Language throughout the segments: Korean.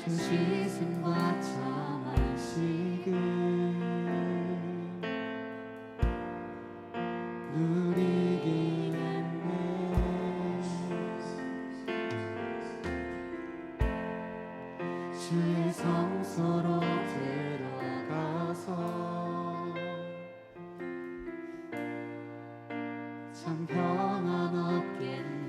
수시승과 참안식을 누리게 됐네. 주의 성소로 들어가서 참 평안 얻겠네.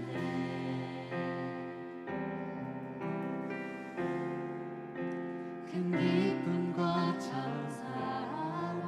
큰 기쁨과 찬사로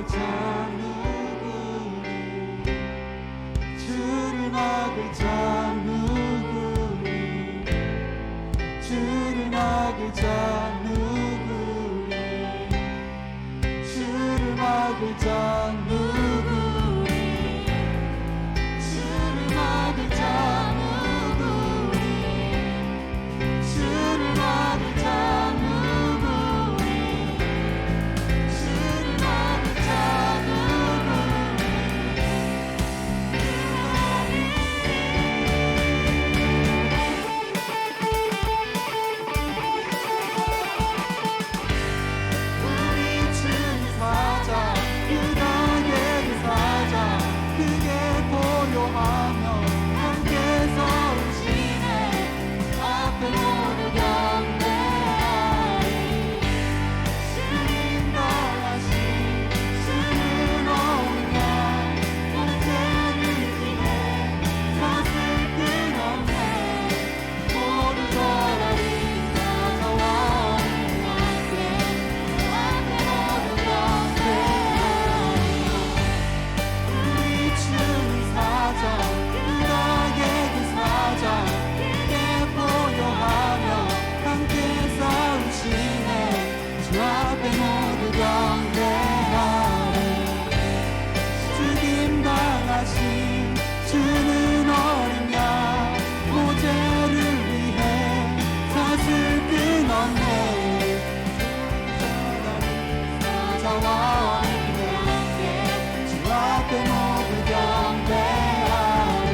찬양 우리 주님 사자 유다 주는 어린 양 모제를 위해 사슬 끊었네. 사자와 어린이 함께 주 앞에 모두 경배하리.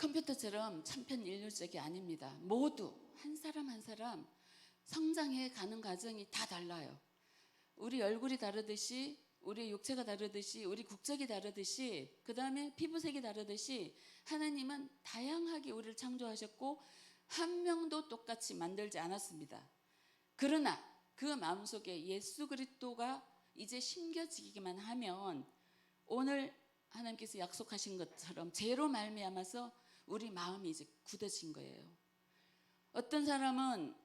컴퓨터처럼 천편일률적이 아닙니다. 모두 한 사람 한 사람 성장해 가는 과정이 다 달라요. 우리 얼굴이 다르듯이, 우리 육체가 다르듯이, 우리 국적이 다르듯이, 그 다음에 피부색이 다르듯이 하나님은 다양하게 우리를 창조하셨고 한 명도 똑같이 만들지 않았습니다. 그러나 그 마음속에 예수 그리스도가 이제 심겨지기만 하면 오늘 하나님께서 약속하신 것처럼 죄로 말미암아서 우리 마음이 이제 굳어진 거예요. 어떤 사람은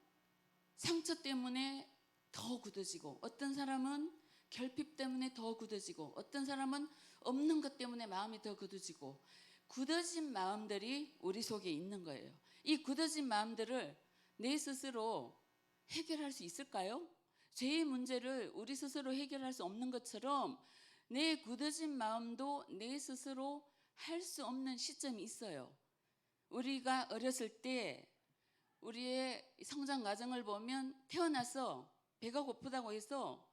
상처 때문에 더 굳어지고, 어떤 사람은 결핍 때문에 더 굳어지고, 어떤 사람은 없는 것 때문에 마음이 더 굳어지고, 굳어진 마음들이 우리 속에 있는 거예요. 이 굳어진 마음들을 내 스스로 해결할 수 있을까요? 죄의 문제를 우리 스스로 해결할 수 없는 것처럼 내 굳어진 마음도 내 스스로 할 수 없는 시점이 있어요. 우리가 어렸을 때 우리의 성장 과정을 보면 태어나서 배가 고프다고 해서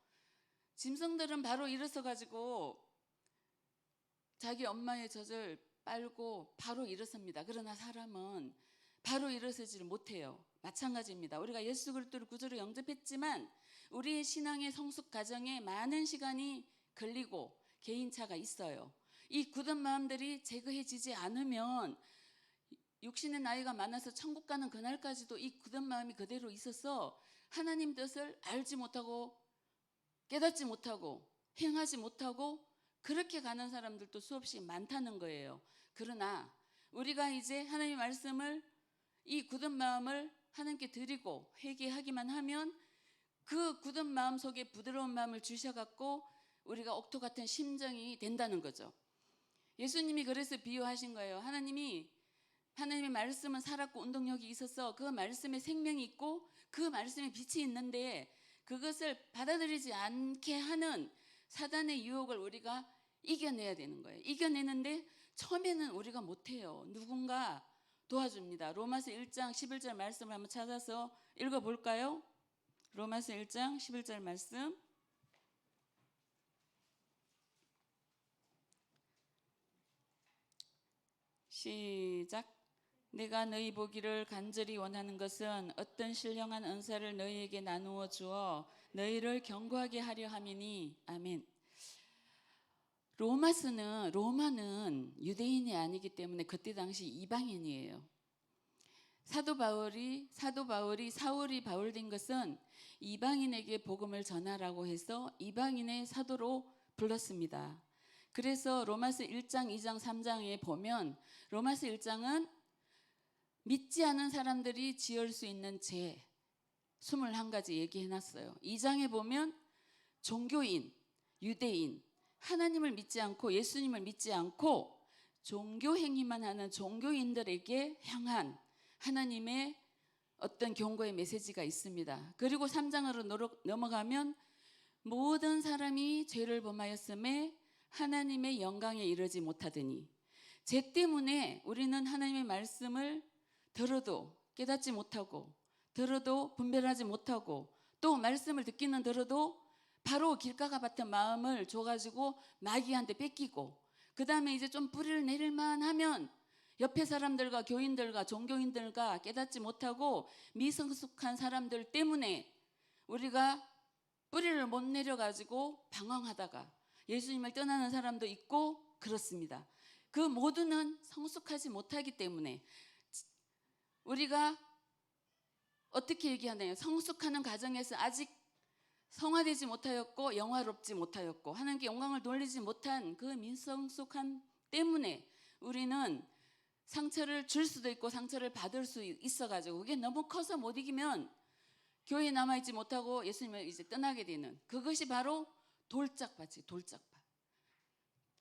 짐승들은 바로 일어서 가지고 자기 엄마의 젖을 빨고 바로 일어섭니다. 그러나 사람은 바로 일어서지를 못해요. 마찬가지입니다. 우리가 예수 그리스도를 구주로 영접했지만 우리의 신앙의 성숙 과정에 많은 시간이 걸리고 개인차가 있어요. 이 굳은 마음들이 제거해지지 않으면 육신의 나이가 많아서 천국 가는 그날까지도 이 굳은 마음이 그대로 있어서 하나님 뜻을 알지 못하고 깨닫지 못하고 행하지 못하고 그렇게 가는 사람들도 수없이 많다는 거예요. 그러나 우리가 이제 하나님의 말씀을, 이 굳은 마음을 하나님께 드리고 회개하기만 하면 그 굳은 마음 속에 부드러운 마음을 주셔갖고 우리가 옥토 같은 심정이 된다는 거죠. 예수님이 그래서 비유하신 거예요. 하나님의 말씀은 살았고 운동력이 있어서 그 말씀에 생명이 있고 그 말씀에 빛이 있는데 그것을 받아들이지 않게 하는 사단의 유혹을 우리가 이겨내야 되는 거예요. 이겨내는데 처음에는 우리가 못해요. 누군가 도와줍니다. 로마서 1장 11절 말씀을 한번 찾아서 읽어볼까요? 로마서 1장 11절 말씀. 시작. 내가 너희 보기를 간절히 원하는 것은 어떤 신령한 은사를 너희에게 나누어 주어 너희를 견고하게 하려 함이니. 아멘. 로마는 유대인이 아니기 때문에 그때 당시 이방인이에요. 사울이 바울된 것은 이방인에게 복음을 전하라고 해서 이방인의 사도로 불렀습니다. 그래서 로마서 1장, 2장, 3장에 보면 로마서 1장은 믿지 않은 사람들이 지을 수 있는 죄 21가지 얘기해놨어요. 2장에 보면 종교인, 유대인, 하나님을 믿지 않고 예수님을 믿지 않고 종교 행위만 하는 종교인들에게 향한 하나님의 어떤 경고의 메시지가 있습니다. 그리고 3장으로 넘어가면 모든 사람이 죄를 범하였음에 하나님의 영광에 이르지 못하더니, 죄 때문에 우리는 하나님의 말씀을 들어도 깨닫지 못하고, 들어도 분별하지 못하고, 또 말씀을 듣기는 들어도 바로 길가가 같은 마음을 줘가지고 마귀한테 뺏기고, 그 다음에 이제 좀 뿌리를 내릴만 하면 옆에 사람들과 교인들과 종교인들과 깨닫지 못하고 미성숙한 사람들 때문에 우리가 뿌리를 못 내려가지고 방황하다가 예수님을 떠나는 사람도 있고 그렇습니다. 그 모두는 성숙하지 못하기 때문에 우리가 어떻게 얘기하나요? 성숙하는 과정에서 아직 성화되지 못하였고 영화롭지 못하였고 하나님께 영광을 돌리지 못한 그 미성숙함 때문에 우리는 상처를 줄 수도 있고 상처를 받을 수 있어가지고 그게 너무 커서 못 이기면 교회에 남아있지 못하고 예수님을 이제 떠나게 되는, 그것이 바로 돌짝밭이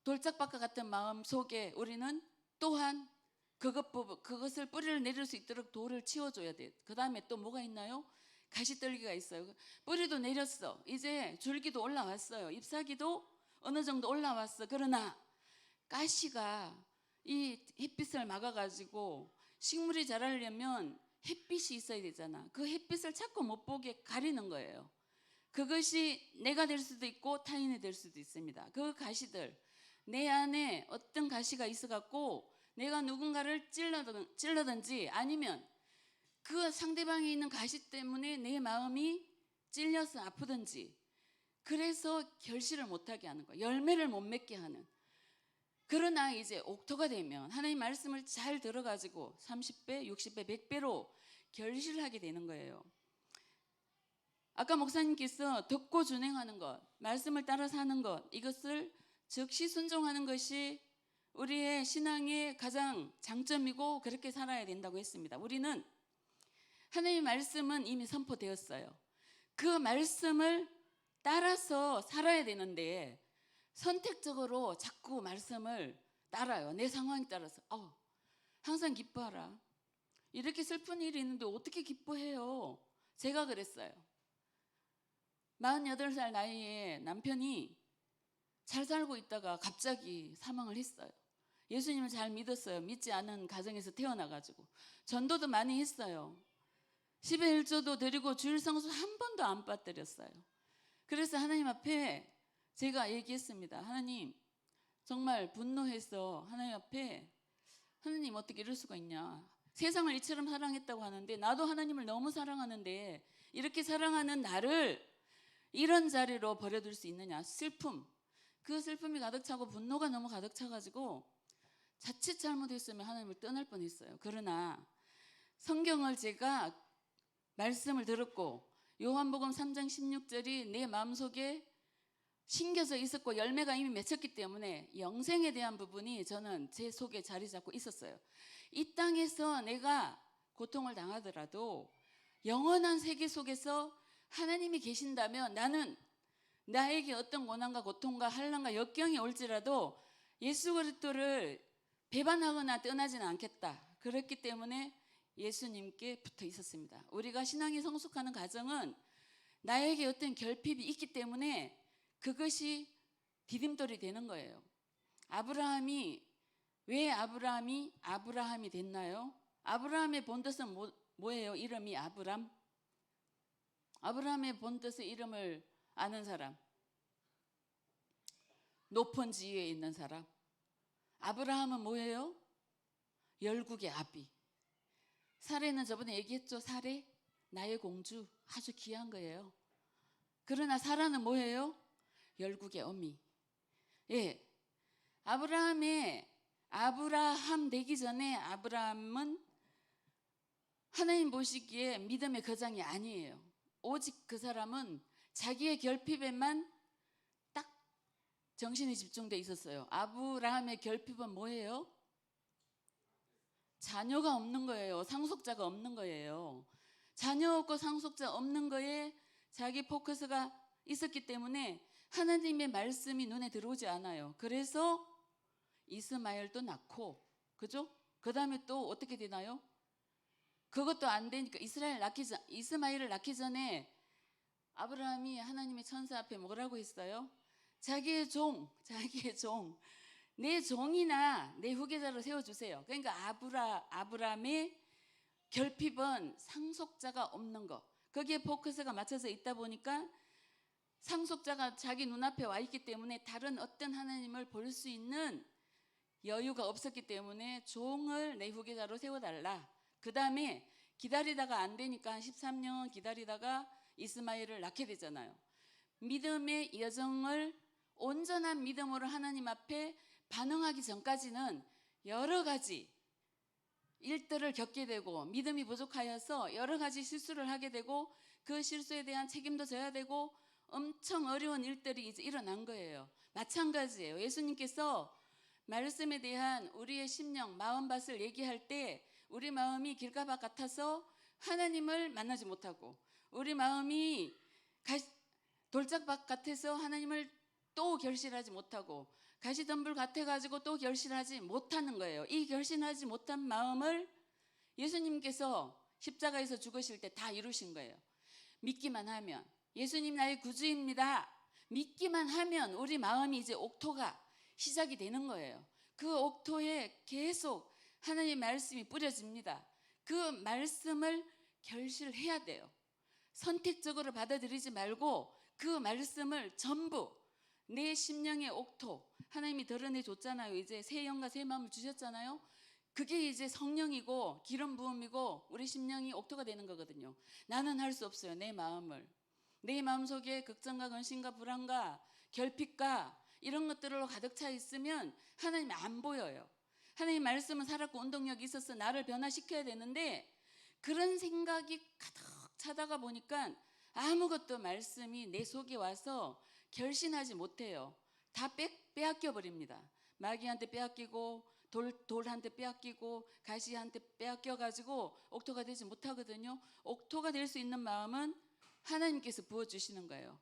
돌짝밭과 같은 마음 속에 우리는 또한 그것을 뿌리를 내릴 수 있도록 돌을 치워줘야 돼. 그 다음에 또 뭐가 있나요? 가시떨기가 있어요. 뿌리도 내렸어. 이제 줄기도 올라왔어요. 잎사귀도 어느 정도 올라왔어. 그러나 가시가 이 햇빛을 막아가지고 식물이 자라려면 햇빛이 있어야 되잖아. 그 햇빛을 자꾸 못 보게 가리는 거예요. 그것이 내가 될 수도 있고 타인이 될 수도 있습니다. 그 가시들, 내 안에 어떤 가시가 있어갖고 내가 누군가를 찔러든지 아니면 그 상대방이 있는 가시 때문에 내 마음이 찔려서 아프든지, 그래서 결실을 못하게 하는 거예요. 열매를 못 맺게 하는. 그러나 이제 옥토가 되면 하나님 말씀을 잘 들어가지고 30배, 60배, 100배로 결실하게 되는 거예요. 아까 목사님께서 듣고 준행하는 것, 말씀을 따라 사는 것, 이것을 즉시 순종하는 것이 우리의 신앙의 가장 장점이고 그렇게 살아야 된다고 했습니다. 우리는 하나님의 말씀은 이미 선포되었어요. 그 말씀을 따라서 살아야 되는데 선택적으로 자꾸 말씀을 따라요. 내 상황에 따라서. 항상 기뻐하라. 이렇게 슬픈 일이 있는데 어떻게 기뻐해요? 제가 그랬어요. 48살 나이에 남편이 잘 살고 있다가 갑자기 사망을 했어요. 예수님을 잘 믿었어요. 믿지 않은 가정에서 태어나가지고 전도도 많이 했어요. 10의 1조도 드리고 주일 성수 한 번도 안 빠뜨렸어요. 그래서 하나님 앞에 제가 얘기했습니다. 하나님, 정말 분노해서 하나님 앞에, 하나님 어떻게 이럴 수가 있냐. 세상을 이처럼 사랑했다고 하는데 나도 하나님을 너무 사랑하는데 이렇게 사랑하는 나를 이런 자리로 버려둘 수 있느냐. 슬픔, 그 슬픔이 가득 차고 분노가 너무 가득 차가지고 자칫 잘못했으면 하나님을 떠날 뻔했어요. 그러나 성경을 제가 말씀을 들었고 요한복음 3장 16절이 내 마음속에 심겨져 있었고 열매가 이미 맺혔기 때문에 영생에 대한 부분이 저는 제 속에 자리 잡고 있었어요. 이 땅에서 내가 고통을 당하더라도 영원한 세계 속에서 하나님이 계신다면 나는 나에게 어떤 고난과 고통과 환난과 역경이 올지라도 예수 그리스도를 배반하거나 떠나지는 않겠다. 그렇기 때문에 예수님께 붙어 있었습니다. 우리가 신앙이 성숙하는 과정은 나에게 어떤 결핍이 있기 때문에 그것이 디딤돌이 되는 거예요. 왜 아브라함이 됐나요? 아브라함의 본뜻은 뭐예요? 이름이 아브람. 아브라함의 본뜻의 이름을 아는 사람, 높은 지위에 있는 사람. 아브라함은 뭐예요? 열국의 아비. 사례는 저번에 얘기했죠. 사례, 나의 공주, 아주 귀한 거예요. 그러나 사라는 뭐예요? 열국의 어미. 예, 아브라함 되기 전에 아브라함은 하나님 보시기에 믿음의 거장이 아니에요. 오직 그 사람은 자기의 결핍에만 딱 정신이 집중돼 있었어요. 아브라함의 결핍은 뭐예요? 자녀가 없는 거예요. 상속자가 없는 거예요. 자녀 없고 상속자 없는 거에 자기 포커스가 있었기 때문에 하나님의 말씀이 눈에 들어오지 않아요. 그래서 이스마엘도 낳고, 그죠? 그 다음에 또 어떻게 되나요? 그것도 안 되니까 이스마엘을 낳기 전에 아브라함이 하나님의 천사 앞에 뭐라고 했어요? 자기의 종, 내 종이나 내 후계자로 세워주세요. 그러니까 아브라함의 결핍은 상속자가 없는 거, 거기에 포커스가 맞춰져 있다 보니까 상속자가 자기 눈앞에 와 있기 때문에 다른 어떤 하나님을 볼 수 있는 여유가 없었기 때문에 종을 내 후계자로 세워달라. 그 다음에 기다리다가 안 되니까 13년 기다리다가 이스마엘을 낳게 되잖아요. 믿음의 여정을 온전한 믿음으로 하나님 앞에 반응하기 전까지는 여러 가지 일들을 겪게 되고 믿음이 부족하여서 여러 가지 실수를 하게 되고 그 실수에 대한 책임도 져야 되고 엄청 어려운 일들이 이제 일어난 거예요. 마찬가지예요. 예수님께서 말씀에 대한 우리의 심령, 마음밭을 얘기할 때 우리 마음이 길가밭 같아서 하나님을 만나지 못하고 우리 마음이 돌짝밭 같아서 하나님을 또 결실하지 못하고 가시덤불 같아가지고 또 결실하지 못하는 거예요. 이 결실하지 못한 마음을 예수님께서 십자가에서 죽으실 때 다 이루신 거예요. 믿기만 하면 예수님 나의 구주입니다. 믿기만 하면 우리 마음이 이제 옥토가 시작이 되는 거예요. 그 옥토에 계속 하나님의 말씀이 뿌려집니다. 그 말씀을 결실해야 돼요. 선택적으로 받아들이지 말고 그 말씀을 전부 내 심령의 옥토, 하나님이 드러내 줬잖아요. 이제 새 영과 새 마음을 주셨잖아요. 그게 이제 성령이고 기름 부음이고 우리 심령이 옥토가 되는 거거든요. 나는 할 수 없어요. 내 마음을. 내 마음속에 걱정과 근심과 불안과 결핍과 이런 것들로 가득 차 있으면 하나님이 안 보여요. 하나님 말씀은 살았고 운동력이 있어서 나를 변화시켜야 되는데 그런 생각이 가득 차다가 보니까 아무것도 말씀이 내 속에 와서 결신하지 못해요. 다 빼앗겨 버립니다. 마귀한테 빼앗기고 돌한테 빼앗기고 가시한테 빼앗겨 가지고 옥토가 되지 못하거든요. 옥토가 될 수 있는 마음은 하나님께서 부어주시는 거예요.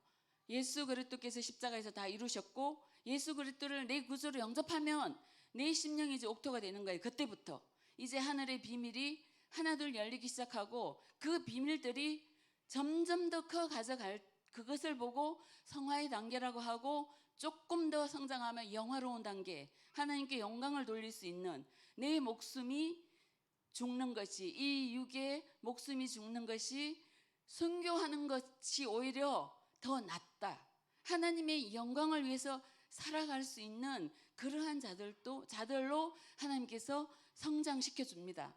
예수 그리스도께서 십자가에서 다 이루셨고 예수 그리스도를 내 구주로 영접하면 내 심령이 이제 옥토가 되는 거예요. 그때부터 이제 하늘의 비밀이 하나둘 열리기 시작하고 그 비밀들이 점점 더 커 가져갈 그것을 보고 성화의 단계라고 하고 조금 더 성장하면 영화로운 단계, 하나님께 영광을 돌릴 수 있는 내 목숨이 죽는 것이, 이 육의 목숨이 죽는 것이 순교하는 것이 오히려 더 낫다. 하나님의 영광을 위해서 살아갈 수 있는 그러한 자들로 하나님께서 성장시켜 줍니다.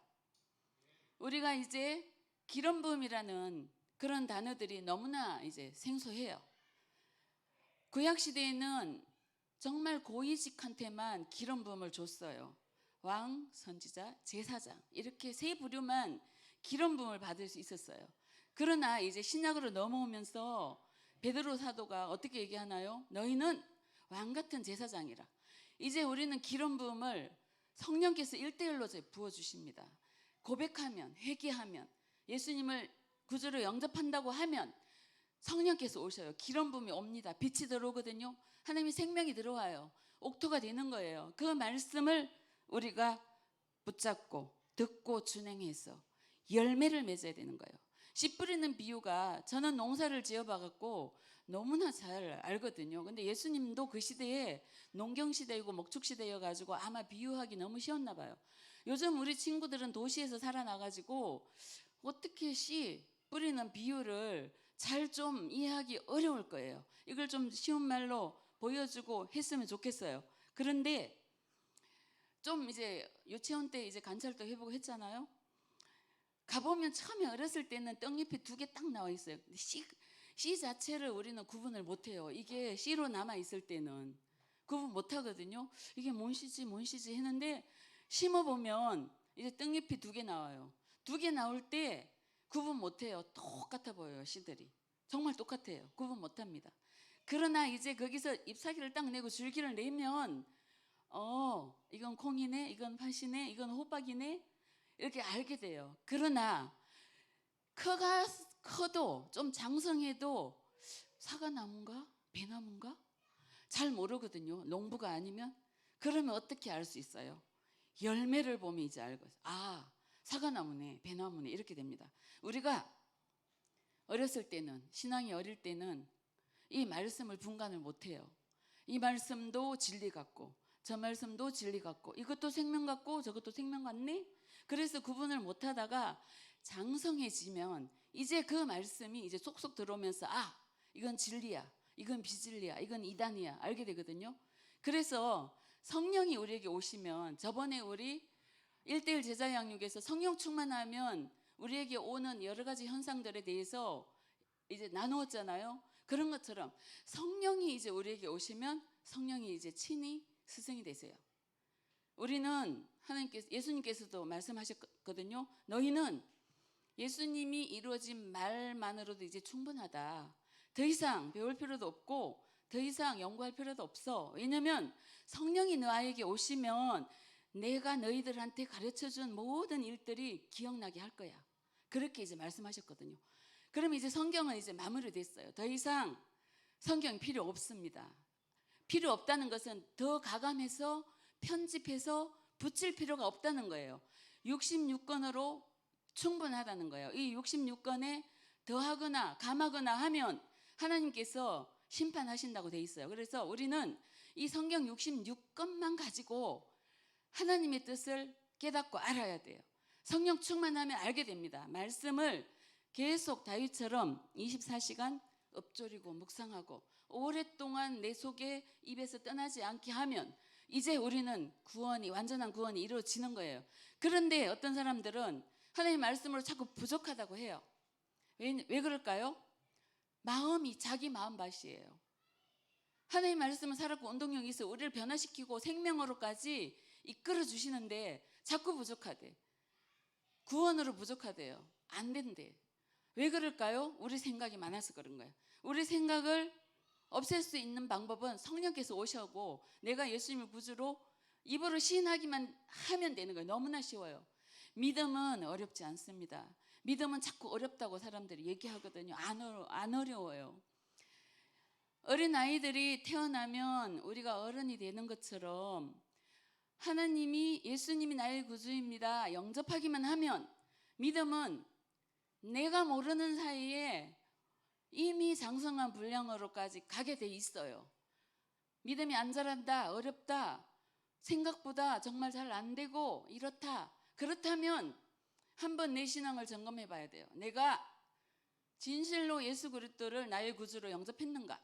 우리가 이제 기름 부음이라는 그런 단어들이 너무나 이제 생소해요. 구약 시대에는 정말 고위직한테만 기름 부음을 줬어요. 왕, 선지자, 제사장 이렇게 세 부류만 기름 부음을 받을 수 있었어요. 그러나 이제 신약으로 넘어오면서 베드로 사도가 어떻게 얘기하나요? 너희는 왕 같은 제사장이라. 이제 우리는 기름 부음을 성령께서 1대1로 부어 주십니다. 고백하면, 회개하면, 예수님을 구주로 영접한다고 하면 성령께서 오셔요. 기름 부음이 옵니다. 빛이 들어오거든요. 하나님의 생명이 들어와요. 옥토가 되는 거예요. 그 말씀을 우리가 붙잡고 듣고 준행해서 열매를 맺어야 되는 거예요. 씨 뿌리는 비유가 저는 농사를 지어봐갖고 너무나 잘 알거든요. 근데 예수님도 그 시대에 농경 시대이고 목축 시대여가지고 아마 비유하기 너무 쉬웠나 봐요. 요즘 우리 친구들은 도시에서 살아나가지고 어떻게 씨 뿌리는 비유를 잘 좀 이해하기 어려울 거예요. 이걸 좀 쉬운 말로 보여주고 했으면 좋겠어요. 그런데 좀 이제 유치원 때 이제 관찰도 해보고 했잖아요. 가보면 처음에 어렸을 때는 떡잎이 2개 딱 나와 있어요. 근데 씨 자체를 우리는 구분을 못해요. 이게 씨로 남아 있을 때는 구분 못하거든요. 이게 뭔 씨지 했는데 심어보면 이제 떡잎이 2개 나와요. 2개 나올 때 구분 못해요. 똑같아 보여요. 씨들이 정말 똑같아요. 구분 못합니다. 그러나 이제 거기서 잎사귀를 딱 내고 줄기를 내면 이건 콩이네, 이건 팥이네, 이건 호박이네 이렇게 알게 돼요. 그러나 커도 좀 장성해도 사과나무인가 배나무인가 잘 모르거든요. 농부가 아니면. 그러면 어떻게 알 수 있어요? 열매를 보면 이제 알고 사과나무네 배나무네 이렇게 됩니다. 우리가 어렸을 때는 신앙이 어릴 때는 이 말씀을 분간을 못해요. 이 말씀도 진리 같고 저 말씀도 진리 같고 이것도 생명 같고 저것도 생명 같네. 그래서 구분을 못하다가 장성해지면 이제 그 말씀이 이제 쏙쏙 들어오면서 이건 진리야, 이건 비진리야, 이건 이단이야 알게 되거든요. 그래서 성령이 우리에게 오시면 저번에 우리 1:1 제자 양육에서 성령 충만하면 우리에게 오는 여러 가지 현상들에 대해서 이제 나누었잖아요. 그런 것처럼 성령이 이제 우리에게 오시면 성령이 이제 친히 스승이 되세요. 우리는 예수님께서도 말씀하셨거든요. 너희는 예수님이 이루어진 말만으로도 이제 충분하다. 더 이상 배울 필요도 없고 더 이상 연구할 필요도 없어. 왜냐하면 성령이 너에게 오시면 내가 너희들한테 가르쳐준 모든 일들이 기억나게 할 거야. 그렇게 이제 말씀하셨거든요. 그럼 이제 성경은 이제 마무리됐어요. 더 이상 성경이 필요 없습니다. 필요 없다는 것은 더 가감해서 편집해서 붙일 필요가 없다는 거예요. 66권으로 충분하다는 거예요. 이 66권에 더하거나 감하거나 하면 하나님께서 심판하신다고 돼 있어요. 그래서 우리는 이 성경 66권만 가지고 하나님의 뜻을 깨닫고 알아야 돼요. 성령 충만하면 알게 됩니다. 말씀을 계속 다윗처럼 24시간 읊조리고 묵상하고 오랫동안 내 속에 입에서 떠나지 않게 하면 이제 우리는 완전한 구원이 이루어지는 거예요. 그런데 어떤 사람들은 하나님 말씀으로 자꾸 부족하다고 해요. 왜 그럴까요? 마음이 자기 마음밭이에요. 하나님 말씀은 살았고 운동력이 있어 우리를 변화시키고 생명으로까지 이끌어 주시는데 자꾸 부족하대. 구원으로 부족하대요. 안 된대. 왜 그럴까요? 우리 생각이 많아서 그런 거예요. 우리 생각을 없앨 수 있는 방법은 성령께서 오셔고 내가 예수님을 구주로 입으로 시인하기만 하면 되는 거예요. 너무나 쉬워요. 믿음은 어렵지 않습니다. 믿음은 자꾸 어렵다고 사람들이 얘기하거든요. 안 어려워요. 어린 아이들이 태어나면 우리가 어른이 되는 것처럼 하나님이 예수님이 나의 구주입니다. 영접하기만 하면 믿음은 내가 모르는 사이에 이미 장성한 분량으로까지 가게 돼 있어요. 믿음이 안 자란다, 어렵다, 생각보다 정말 잘 안 되고 이렇다. 그렇다면 한번 내 신앙을 점검해 봐야 돼요. 내가 진실로 예수 그리스도를 나의 구주로 영접했는가?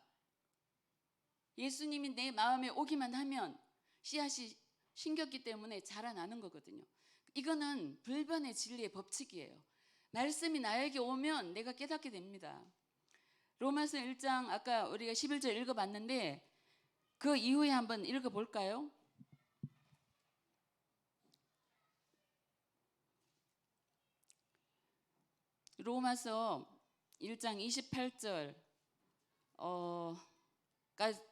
예수님이 내 마음에 오기만 하면 씨앗이 심겼기 때문에 자라나는 거거든요. 이거는 불변의 진리의 법칙이에요. 말씀이 나에게 오면 내가 깨닫게 됩니다. 로마서 1장 아까 우리가 11절 읽어봤는데 그 이후에 한번 읽어볼까요? 로마서 1장 28절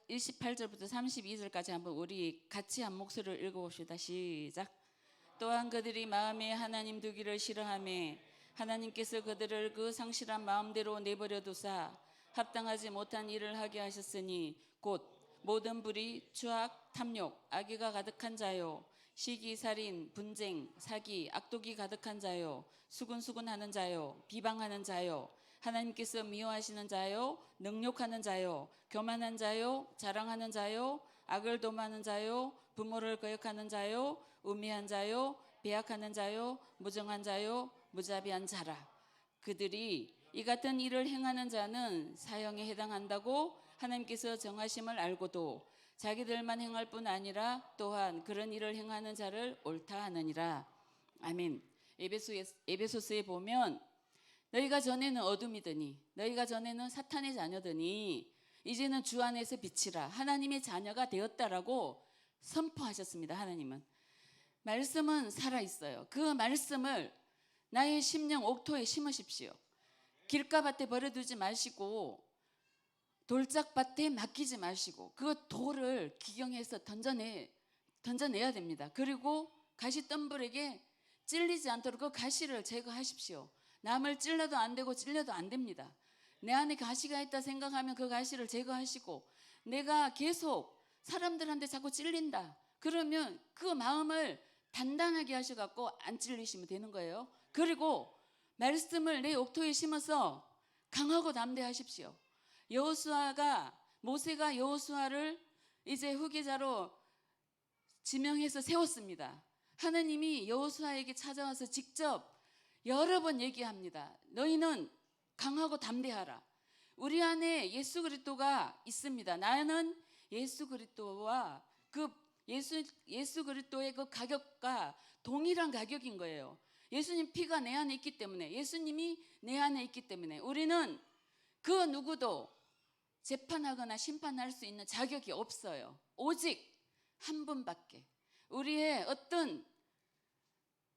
28절부터 32절까지 한번 우리 같이 한 목소리를 읽어봅시다. 시작. 또한 그들이 마음에 하나님 두기를 싫어하며 하나님께서 그들을 그 상실한 마음대로 내버려 두사 합당하지 못한 일을 하게 하셨으니 곧 모든 불의, 추악, 탐욕, 악의가 가득한 자요 시기, 살인, 분쟁, 사기, 악독이 가득한 자요 수군수군하는 자요 비방하는 자요 하나님께서 미워하시는 자요 능욕하는 자요 교만한 자요 자랑하는 자요 악을 도모하는 자요 부모를 거역하는 자요 우매한 자요 배약하는 자요 무정한 자요 무자비한 자라. 그들이 이 같은 일을 행하는 자는 사형에 해당한다고 하나님께서 정하심을 알고도 자기들만 행할 뿐 아니라 또한 그런 일을 행하는 자를 옳다 하느니라. 아멘. 에베소서에 보면 너희가 전에는 어둠이더니 너희가 전에는 사탄의 자녀더니 이제는 주 안에서 빛이라 하나님의 자녀가 되었다라고 선포하셨습니다. 하나님은 말씀은 살아있어요. 그 말씀을 나의 심령 옥토에 심으십시오. 길가밭에 버려두지 마시고 돌짝밭에 맡기지 마시고 그 돌을 기경해서 던져내야 됩니다. 그리고 가시덤불에게 찔리지 않도록 그 가시를 제거하십시오. 남을 찔러도 안 되고 찔려도 안 됩니다. 내 안에 가시가 있다 생각하면 그 가시를 제거하시고 내가 계속 사람들한테 자꾸 찔린다. 그러면 그 마음을 단단하게 하셔갖고 안 찔리시면 되는 거예요. 그리고 말씀을 내 옥토에 심어서 강하고 담대하십시오. 모세가 여호수아를 이제 후계자로 지명해서 세웠습니다. 하나님이 여호수아에게 찾아와서 직접 여러 번 얘기합니다. 너희는 강하고 담대하라. 우리 안에 예수 그리스도가 있습니다. 나는 예수 그리스도와 예수 그리스도의 그 가격과 동일한 가격인 거예요. 예수님 피가 내 안에 있기 때문에 예수님이 내 안에 있기 때문에 우리는 그 누구도 재판하거나 심판할 수 있는 자격이 없어요. 오직 한 분밖에. 우리의 어떤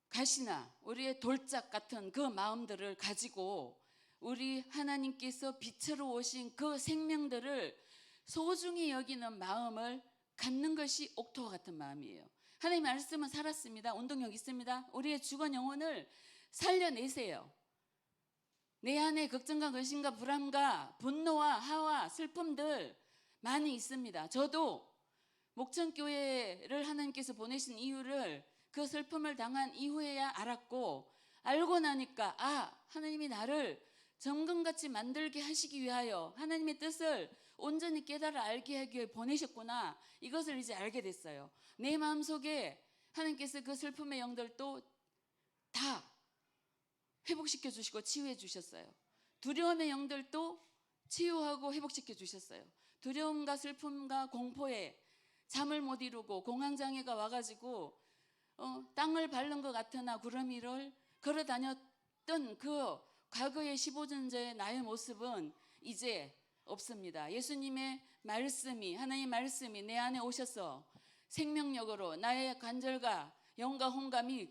가시나 우리의 돌짝 같은 그 마음들을 가지고 우리 하나님께서 빛으로 오신 그 생명들을 소중히 여기는 마음을 갖는 것이 옥토와 같은 마음이에요. 하나님 말씀은 살았습니다. 운동력 있습니다. 우리의 죽은 영혼을 살려내세요. 내 안에 걱정과 근심과 불안과 분노와 하와 슬픔들 많이 있습니다. 저도 목천교회를 하나님께서 보내신 이유를 그 슬픔을 당한 이후에야 알았고 알고 나니까 하나님이 나를 정금같이 만들게 하시기 위하여 하나님의 뜻을 온전히 깨달아 알게 하기 위해 보내셨구나. 이것을 이제 알게 됐어요. 내 마음속에 하나님께서 그 슬픔의 영들도 다 회복시켜 주시고 치유해 주셨어요. 두려움의 영들도 치유하고 회복시켜 주셨어요. 두려움과 슬픔과 공포에 잠을 못 이루고 공황장애가 와가지고 땅을 밟는 것 같으나 구름 위를 걸어 다녔던 그 과거의 15년 전의 나의 모습은 이제 없습니다. 예수님의 말씀이, 하나님의 말씀이 내 안에 오셔서 생명력으로 나의 관절과 영과 혼감이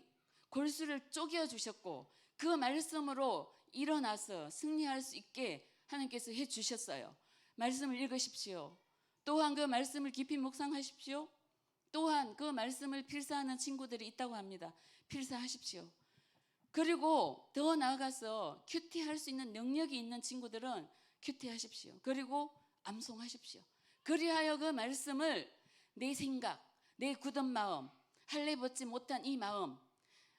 골수를 쪼개어 주셨고, 그 말씀으로 일어나서 승리할 수 있게 하나님께서 해 주셨어요. 말씀을 읽으십시오. 또한 그 말씀을 깊이 묵상하십시오. 또한 그 말씀을 필사하는 친구들이 있다고 합니다. 필사하십시오. 그리고 더 나아가서 큐티할 수 있는 능력이 있는 친구들은 큐티하십시오. 그리고 암송하십시오. 그리하여 그 말씀을 내 생각, 내 굳은 마음, 할례 받지 못한 이 마음,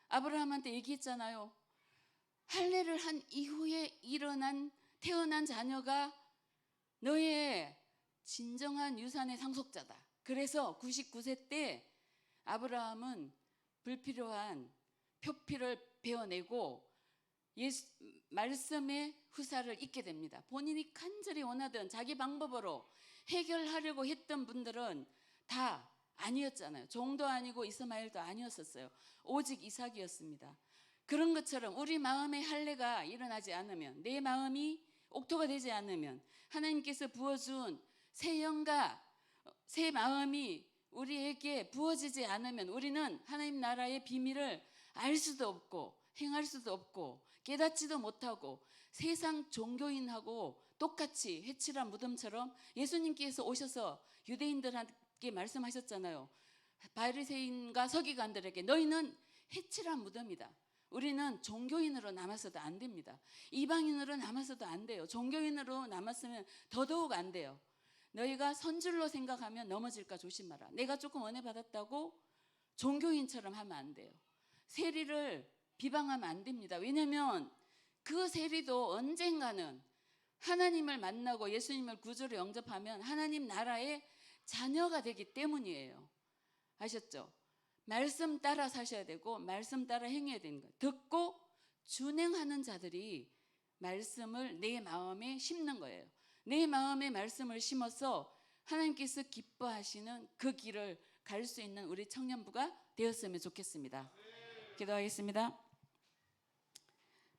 아브라함한테 얘기했잖아요. 할례를 한 이후에 태어난 자녀가 너의 진정한 유산의 상속자다. 그래서 99세 때 아브라함은 불필요한 표피를 베어내고 말씀의 후사를 잇게 됩니다. 본인이 간절히 원하던 자기 방법으로 해결하려고 했던 분들은 다 아니었잖아요. 종도 아니고 이스마엘도 아니었었어요. 오직 이삭이었습니다. 그런 것처럼 우리 마음의 할례가 일어나지 않으면, 내 마음이 옥토가 되지 않으면, 하나님께서 부어준 새 영과 새 마음이 우리에게 부어지지 않으면 우리는 하나님 나라의 비밀을 알 수도 없고 행할 수도 없고 깨닫지도 못하고 세상 종교인하고 똑같이 해칠한 무덤처럼, 예수님께서 오셔서 유대인들에게 말씀하셨잖아요. 바리새인과 서기관들에게 너희는 해칠한 무덤이다. 우리는 종교인으로 남아서도 안 됩니다. 이방인으로 남아서도 안 돼요. 종교인으로 남았으면 더더욱 안 돼요. 너희가 선줄로 생각하면 넘어질까 조심하라. 내가 조금 은혜 받았다고 종교인처럼 하면 안 돼요. 세리를 비방하면 안 됩니다. 왜냐하면 그 세리도 언젠가는 하나님을 만나고 예수님을 구주로 영접하면 하나님 나라의 자녀가 되기 때문이에요. 아셨죠? 말씀 따라 사셔야 되고 말씀 따라 행해야 되는 거예요. 듣고 준행하는 자들이 말씀을 내 마음에 심는 거예요. 내 마음에 말씀을 심어서 하나님께서 기뻐하시는 그 길을 갈 수 있는 우리 청년부가 되었으면 좋겠습니다. 기도하겠습니다.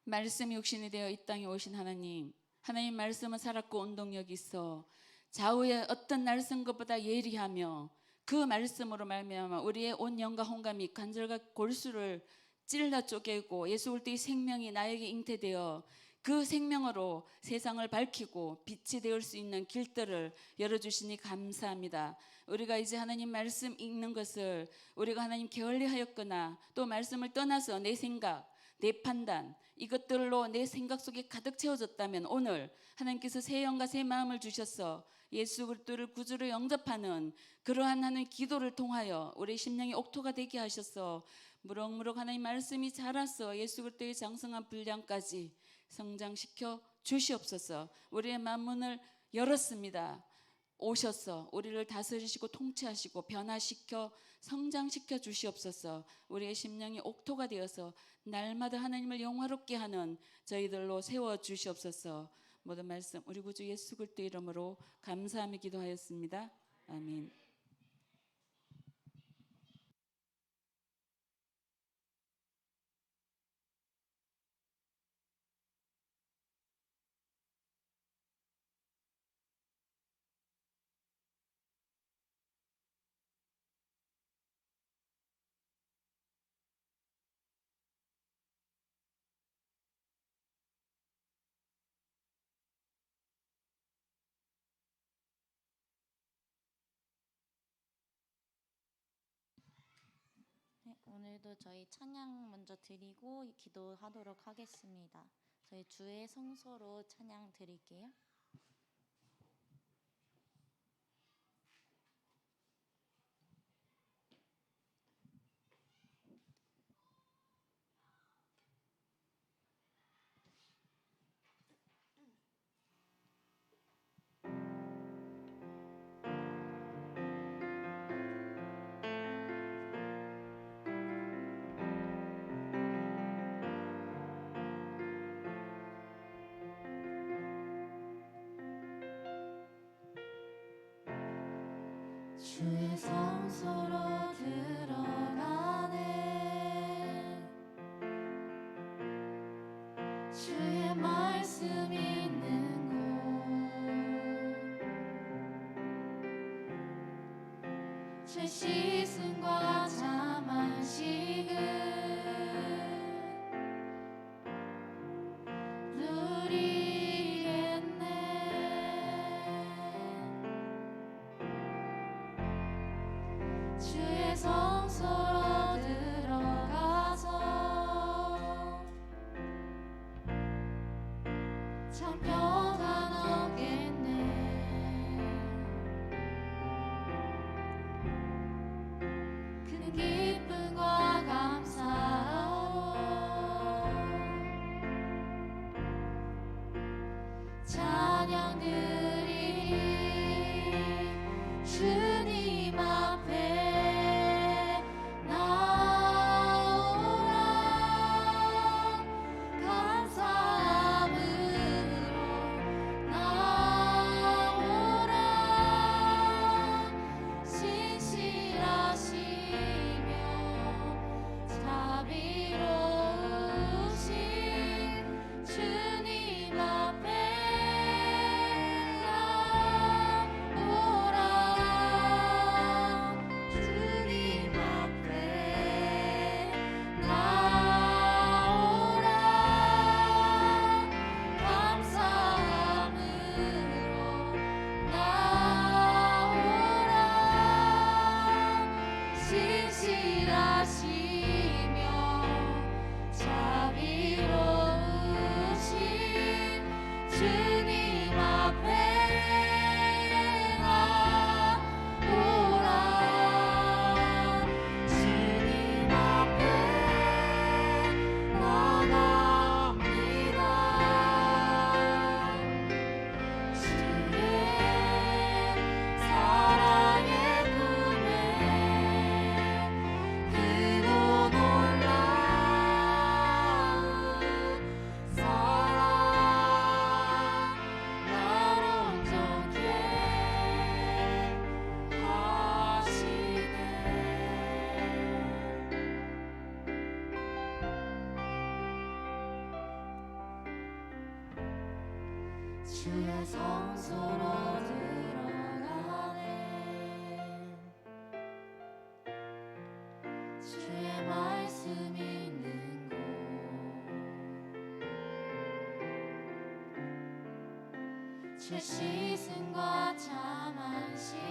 말씀이 육신이 되어 이 땅에 오신 하나님, 하나님 말씀은 살았고 운동력이 있어 좌우의 어떤 날선 것보다 예리하며 그 말씀으로 말미암아 우리의 온 영과 혼감이 관절과 골수를 찔러 쪼개고 예수 그리스도의 생명이 나에게 잉태되어 그 생명으로 세상을 밝히고 빛이 되올 수 있는 길들을 열어주시니 감사합니다. 우리가 이제 하나님 말씀 읽는 것을 우리가 하나님 게을리하였거나 또 말씀을 떠나서 내 생각, 내 판단 이것들로 내 생각 속에 가득 채워졌다면 오늘 하나님께서 새 영과 새 마음을 주셔서 예수 그리스도를 구주로 영접하는 그러한 하나님의 기도를 통하여 우리 심령이 옥토가 되게 하셔서 무럭무럭 하나님 말씀이 자라서 예수 그리스도의 장성한 분량까지 성장시켜 주시옵소서. 우리의 만문을 열었습니다. 오셔서 우리를 다스리시고 통치하시고 변화시켜 성장시켜 주시옵소서. 우리의 심령이 옥토가 되어서 날마다 하나님을 영화롭게 하는 저희들로 세워 주시옵소서. 모든 말씀 우리 구주 예수 그리스도 이름으로 감사하며 기도하였습니다. 아멘. 네, 오늘도 저희 찬양 먼저 드리고 기도하도록 하겠습니다. 저희 주의 성소로 찬양 드릴게요. 주의 성소로 들어가네 주의 말씀 있는 곳 제 시승과 자만식은 주의 성소로 들어가서 참 평안 얻겠네 큰 기쁨과 감사로 찬양 드리리 주님 앞에 주의 성소로 들어가네 주의 말씀 있는 곳 제 시승과 자만식은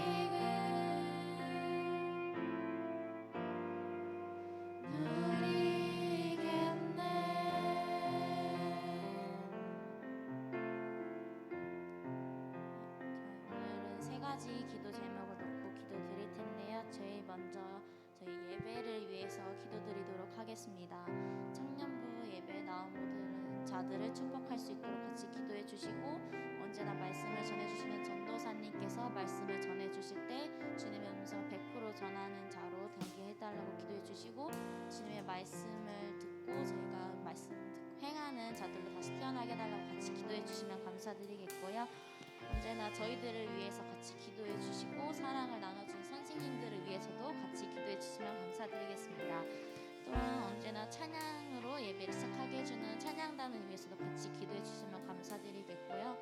기도 제목을 놓고 기도 드릴 텐데요. 저희 예배를 위해서 기도드리도록 하겠습니다. 청년부 예배에 나온 모든 자들을 축복할 수 있도록 같이 기도해 주시고 언제나 말씀을 전해주시는 전도사님께서 말씀을 전해주실 때 주님의 음성 100% 전하는 자로 되게 해달라고 기도해 주시고 주님의 말씀을 듣고 저희가 말씀 듣고 행하는 자들로 다시 태어나게 해달라고 같이 기도해 주시면 감사드리겠고요. 언제나 저희들을 위해서 같이 기도해 주시고 사랑을 나눠준 선생님들을 위해서도 같이 기도해 주시면 감사드리겠습니다. 또한 언제나 찬양으로 예배를 시작하게 해주는 찬양단을 위해서도 같이 기도해 주시면 감사드리겠고요.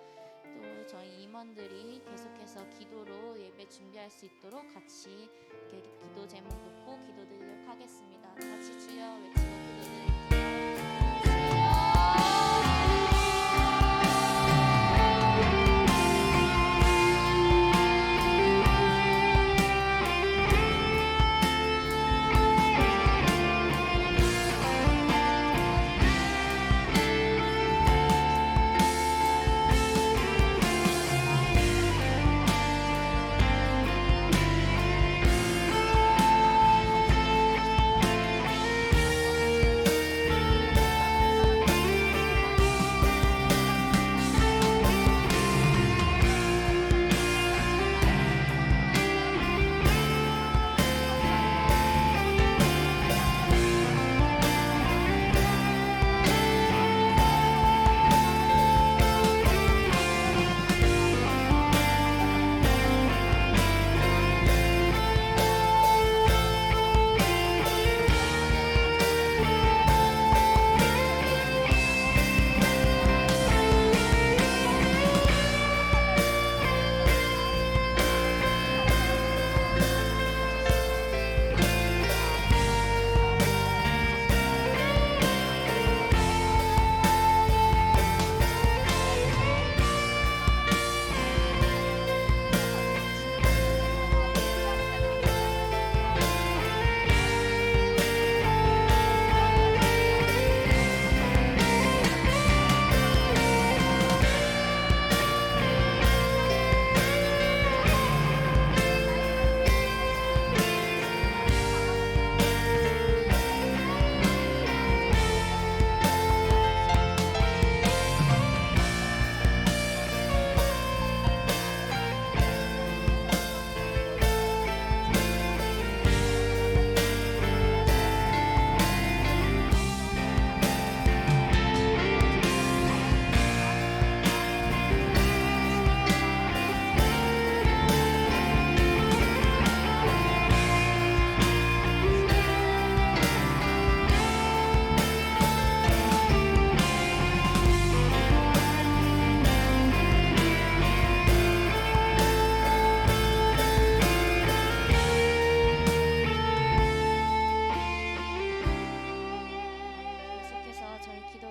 또 저희 임원들이 계속해서 기도로 예배 준비할 수 있도록 같이 기도 제목 놓고 기도드리도록 하겠습니다. 같이 주여 외치고 기도드릴게요.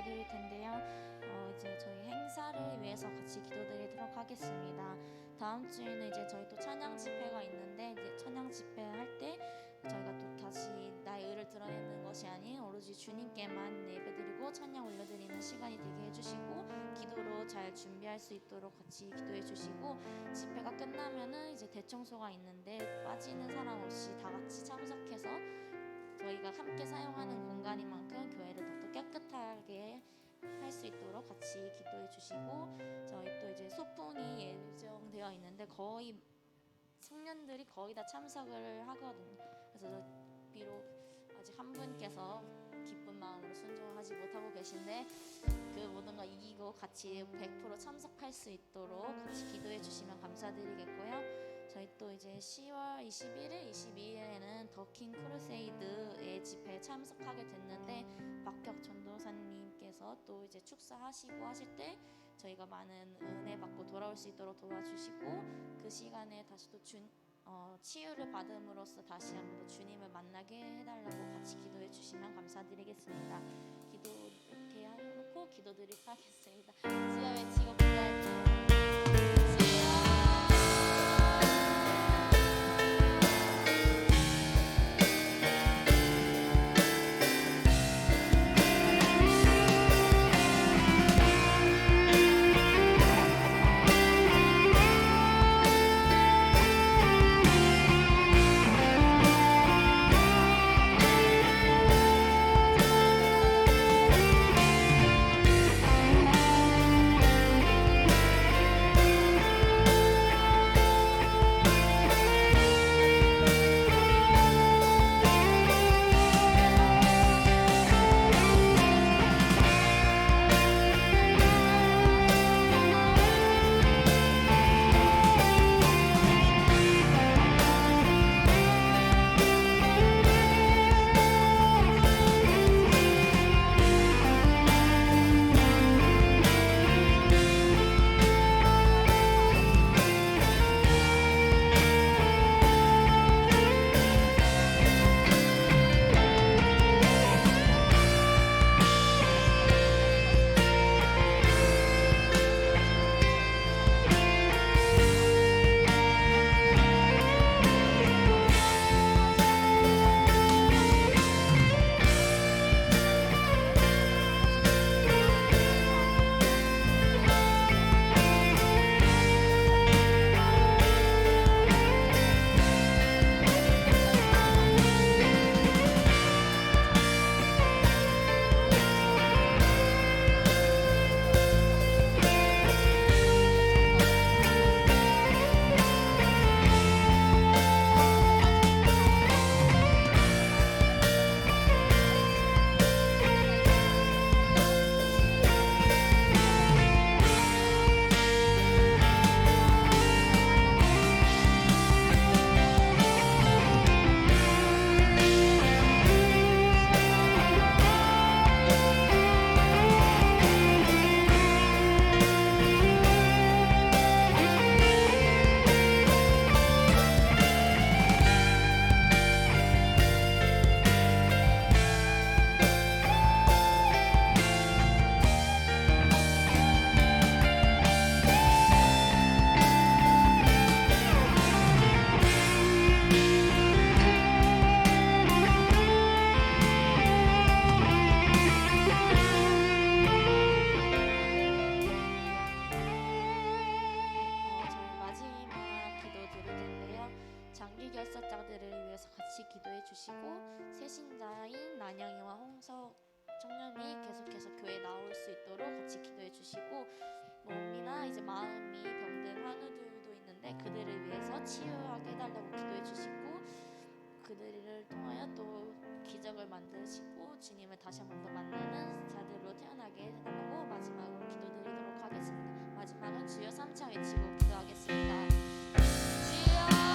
기도드릴 텐데요. 이제 저희 행사를 위해서 같이 기도드리도록 하겠습니다. 다음 주에는 이제 저희 또 찬양 집회가 있는데 이제 찬양 집회 할 때 저희가 또 다시 나의 의를 드러내는 것이 아닌 오로지 주님께만 예배드리고 찬양 올려드리는 시간이 되게 해주시고 기도로 잘 준비할 수 있도록 같이 기도해 주시고 집회가 끝나면은 이제 대청소가 있는데 빠지는 사람 없이 다 같이 참석해서 저희가 함께 사용하는 공간인 만큼 교회를 더욱더 깨끗하게 할 수 있도록 같이 기도해 주시고 저희 또 이제 소풍이 예정되어 있는데 거의 청년들이 거의 다 참석을 하거든요. 그래서 비록 아직 한 분께서 기쁜 마음으로 순종하지 못하고 계신데 그 모든 걸 이기고 같이 100% 참석할 수 있도록 같이 기도해 주시면 감사드리겠고요. 저희 또 이제 10월 21일, 22일에는 더킹 크루세이드의 집회에 참석하게 됐는데 박혁 전도사님께서 또 이제 축사하시고 하실 때 저희가 많은 은혜 받고 돌아올 수 있도록 도와주시고 그 시간에 다시 또 치유를 받음으로써 다시 한번 더 주님을 만나게 해달라고 같이 기도해 주시면 감사드리겠습니다. 기도 이렇게 해놓고 기도드리도록 하겠습니다. 주여 외치고 기도할게요. 치유하게 해달라고 기도해 주시고 그들을 통하여 또 기적을 만드시고 주님을 다시 한 번 더 만나는 자들로 태어나게 해달라고 마지막으로 기도드리도록 하겠습니다. 마지막은 주여 3차 외치고 기도하겠습니다. 주여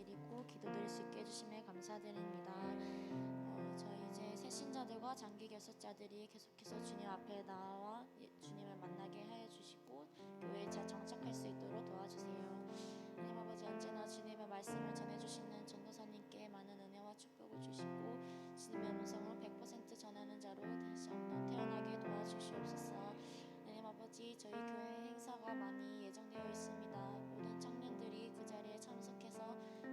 드리고 기도드릴 수 있게 해주심에 감사드립니다. 저희 이제 새신자들과 장기 결석자들이 계속해서 주님 앞에 나와 주님을 만나게 하여 주시고 교회에 잘 정착할 수 있도록 도와주세요. 하나님 아버지, 언제나 주님의 말씀을 전해주시는 전도사님께 많은 은혜와 축복을 주시고 주님의 음성을 100% 전하는 자로 다시 한번 태어나게 도와주시옵소서. 하나님 아버지, 저희 교회 행사가 많이 예정되어 있습니다. 모든 청년들이 그 자리에 참석해서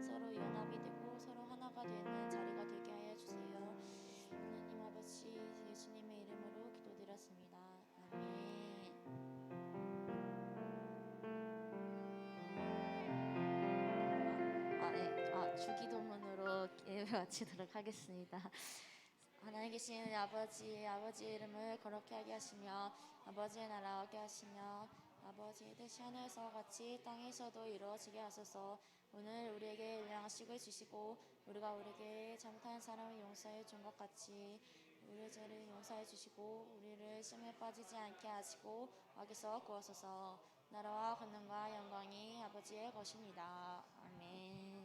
서로 연합이 되고 서로 하나가 되는 자리가 되게 하여 주세요. 하나님 아버지, 예수님의 이름으로 기도드렸습니다. 아멘. 주기도문으로 예배 마치도록 하겠습니다. 하나님 계신 아버지의 이름을 거룩히 하게 하시며 아버지의 나라 오게 하시며 아버지의 뜻이 하늘에서 같이 땅에서도 이루어지게 하소서. 오늘 우리에게 일용하식을 주시고 우리가 우리에게 잘못한 사람을 용서해 준 것 같이 우리의 죄를 용서해 주시고 우리를 시험에 빠지지 않게 하시고 악에서 구하소서. 나라와 권능과 영광이 아버지의 것입니다. 아멘.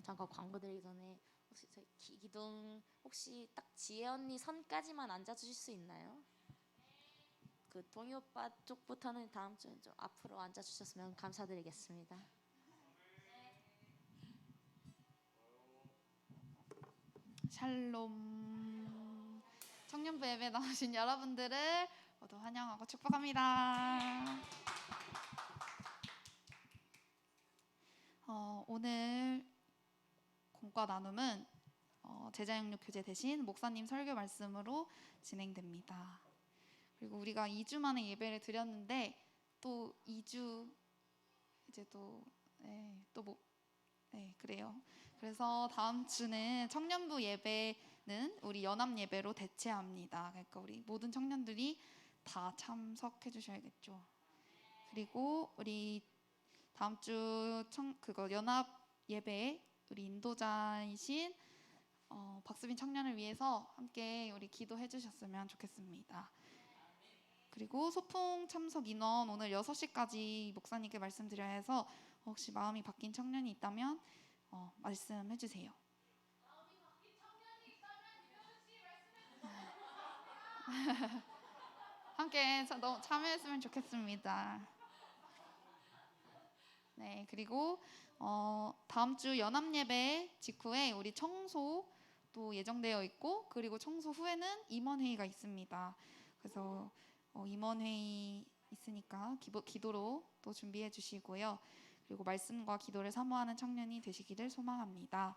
잠깐 광고 드리기 전에 혹시 저희 기동 혹시 딱 지혜 언니 선까지만 앉아주실 수 있나요? 그 동희 오빠 쪽부터는 다음 주에 좀 앞으로 앉아주셨으면 감사드리겠습니다. 샬롬. 청년부 예배 나오신 여러분들을 모두 환영하고 축복합니다. 오늘 공과 나눔은 제자영육 교재 대신 목사님 설교 말씀으로 진행됩니다. 그리고 우리가 2주 만에 예배를 드렸는데 또 2주 이제 그래요. 그래서 다음 주는 청년부 예배는 우리 연합 예배로 대체합니다. 그러니까 우리 모든 청년들이 다 참석해 주셔야겠죠. 그리고 우리 다음 주 연합 예배에 우리 인도자이신 박수빈 청년을 위해서 함께 우리 기도해 주셨으면 좋겠습니다. 그리고 소풍 참석 인원 오늘 6시까지 목사님께 말씀드려야 해서 혹시 마음이 바뀐 청년이 있다면 말씀해 주세요. 마음이 바뀐 청년이 있다면 함께 참여했으면 좋겠습니다. 네, 그리고 다음 주 연합 예배 직후에 우리 청소도 예정되어 있고 그리고 청소 후에는 임원회의가 있습니다. 그래서 임원회의 있으니까 기도로 또 준비해 주시고요. 그리고 말씀과 기도를 사모하는 청년이 되시기를 소망합니다.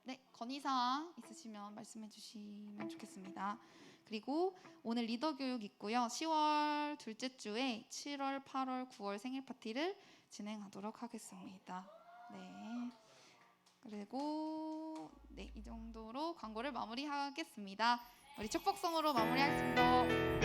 네, 건의사항 있으시면 말씀해 주시면 좋겠습니다. 그리고 오늘 리더 교육 있고요. 10월 둘째 주에 7월, 8월, 9월 생일 파티를 진행하도록 하겠습니다. 네. 그리고 이 정도로 광고를 마무리하겠습니다. 우리 축복송으로 마무리하겠습니다.